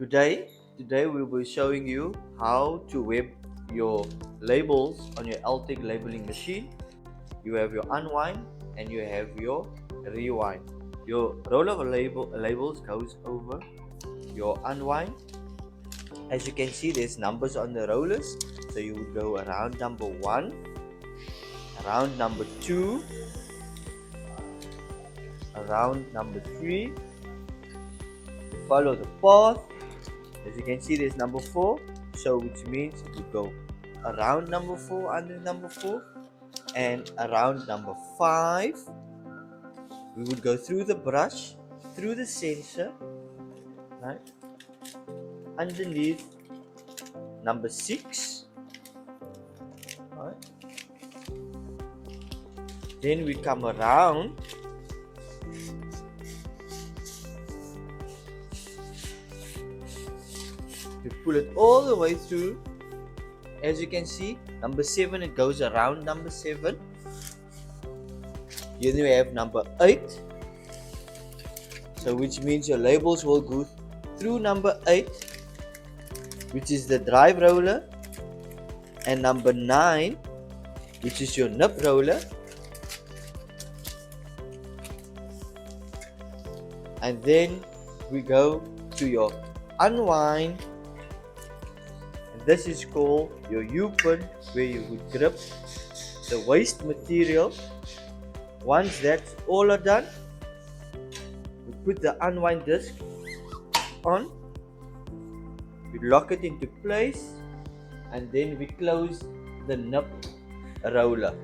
Today we'll be showing you how to web your labels on your ALtech labeling machine. You have your unwind and you have your rewind. Your roll of labels goes over your unwind. As you can see, there's numbers on the rollers, so you would go around number 1, around number 2, around number 3. Follow the path. As you can see, there's number 4, so which means you go around number 4 under number 4, and around number 5. We would go through the brush, through the sensor, right? Underneath number 6, right? Then we come around to pull it all the way through. As you can see, number 7, it goes around number 7. Then we have number 8, so which means your labels will go through number 8, which is the drive roller, and number 9, which is your nip roller, and then we go to your unwind, and this is called your U-pin, where you would grip the waste material. Once that's all are done, we put the unwind disc on, we lock it into place, and then we close the nip roller.